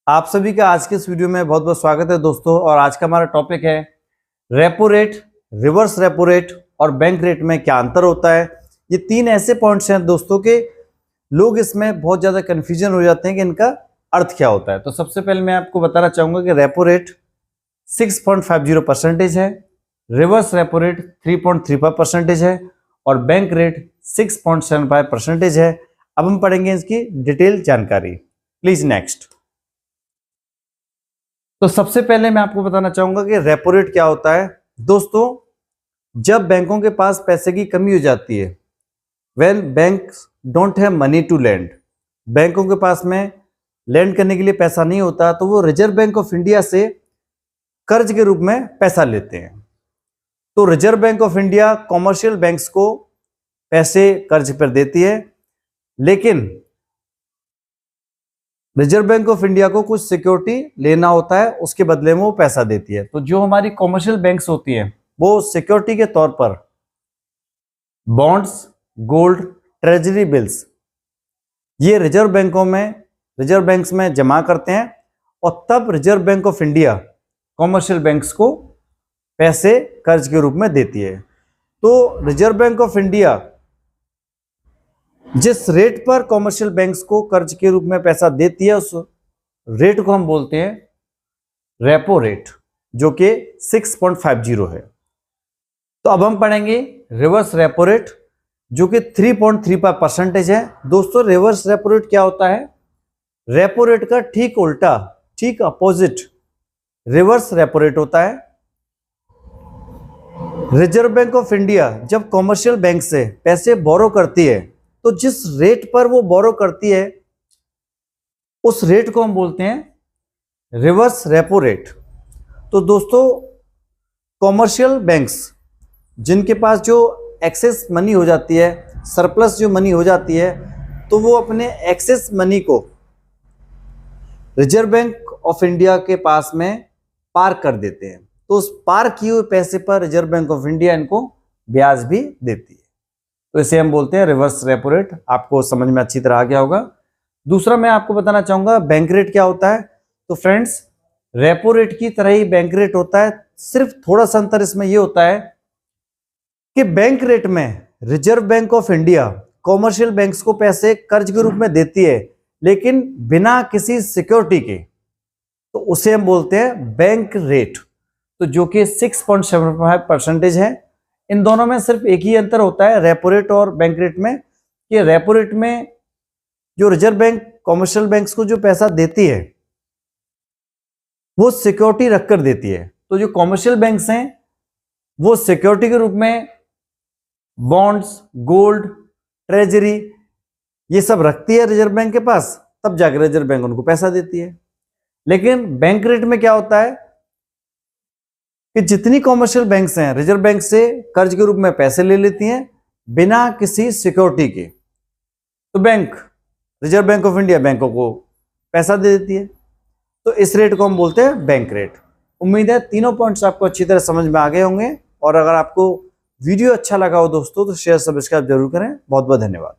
आप सभी का आज के इस वीडियो में बहुत बहुत स्वागत है दोस्तों। और आज का हमारा टॉपिक है repo rate, reverse repo rate और बैंक रेट में क्या अंतर होता है। ये तीन ऐसे पॉइंट्स हैं दोस्तों के लोग इसमें बहुत ज़्यादा कन्फ्यूजन हो जाते हैं कि इनका अर्थ क्या होता है। तो सबसे पहले मैं आपको बताना चाहूँगा कि रेपो रेट 6.50% है, रिवर्स रेपो रेट 3.35% है और बैंक रेट 6.75% है। अब हम पढ़ेंगे इसकी डिटेल जानकारी। Please next. तो सबसे पहले मैं आपको बताना चाहूंगा कि रेपो रेट क्या होता है। दोस्तों, जब बैंकों के पास पैसे की कमी हो जाती है, when banks don't have money to lend, बैंकों के पास में लैंड करने के लिए पैसा नहीं होता, तो वो रिजर्व बैंक ऑफ इंडिया से कर्ज के रूप में पैसा लेते हैं। तो reserve bank of India commercial banks को पैसे कर्ज पर देती है, लेकिन रिजर्व बैंक ऑफ इंडिया को कुछ सिक्योरिटी लेना होता है, उसके बदले में वो पैसा देती है। तो जो हमारी कॉमर्शियल बैंक्स होती हैं वो सिक्योरिटी के तौर पर बॉन्ड्स, गोल्ड, ट्रेजरी बिल्स ये रिजर्व बैंक्स में जमा करते हैं और तब reserve bank of India commercial banks को पैसे कर्ज के रूप में देती है। तो रिजर्व बैंक ऑफ इंडिया जिस रेट पर कॉमर्शियल बैंक्स को कर्ज के रूप में पैसा देती है, उस रेट को हम बोलते हैं रेपो रेट, जो कि 6.50 है। तो अब हम पढ़ेंगे रिवर्स रेपो रेट, जो कि 3.35% है। दोस्तों, रिवर्स रेपो रेट क्या होता है? रेपो रेट का ठीक उल्टा, ठीक अपोजिट रिवर्स रेपो रेट होता है। रिजर्व बैंक ऑफ इंडिया जब कॉमर्शियल बैंक से पैसे बोरो करती है, तो जिस रेट पर वो बोरो करती है उस रेट को हम बोलते हैं रिवर्स रेपो रेट। तो दोस्तों, कॉमर्शियल बैंक्स जिनके पास जो एक्सेस मनी हो जाती है, सरप्लस जो मनी हो जाती है, तो वो अपने एक्सेस मनी को रिजर्व बैंक ऑफ इंडिया के पास में पार्क कर देते हैं। तो उस पार्क किए हुए पैसे पर रिजर्व बैंक ऑफ इंडिया इनको ब्याज भी देती है। तो इसे हम बोलते हैं रिवर्स रेपो रेट। आपको समझ में अच्छी तरह आ गया होगा। दूसरा मैं आपको बताना चाहूंगा बैंक रेट क्या होता है। तो फ्रेंड्स, रेपो रेट की तरह ही बैंक रेट होता है, सिर्फ थोड़ा सा अंतर इसमें यह होता है कि बैंक रेट में reserve bank of India commercial banks को पैसे कर्ज के रूप में देती है, लेकिन बिना किसी सिक्योरिटी के, तो उसे हम बोलते हैं बैंक रेट, तो जो कि 6.75% है। इन दोनों में सिर्फ एक ही अंतर होता है रेपो रेट और बैंक रेट में, कि रेपो रेट में जो रिजर्व बैंक कॉमर्शियल बैंक्स को जो पैसा देती है वो सिक्योरिटी रखकर देती है। तो जो कॉमर्शियल बैंक्स हैं वो सिक्योरिटी के रूप में बॉन्ड्स, गोल्ड, ट्रेजरी ये सब रखती है रिजर्व बैंक के पास, तब जाकर रिजर्व बैंक उनको पैसा देती है। लेकिन बैंक रेट में क्या होता है कि जितनी कॉमर्शियल बैंक्स हैं रिजर्व बैंक से कर्ज के रूप में पैसे ले लेती हैं बिना किसी सिक्योरिटी के, तो रिजर्व बैंक ऑफ इंडिया बैंकों को पैसा दे देती है। तो इस रेट को हम बोलते हैं बैंक रेट। उम्मीद है तीनों पॉइंट्स आपको अच्छी तरह समझ में आ गए होंगे। और अगर आपको वीडियो अच्छा लगा हो दोस्तों, तो शेयर सब्सक्राइब जरूर करें। बहुत बहुत धन्यवाद।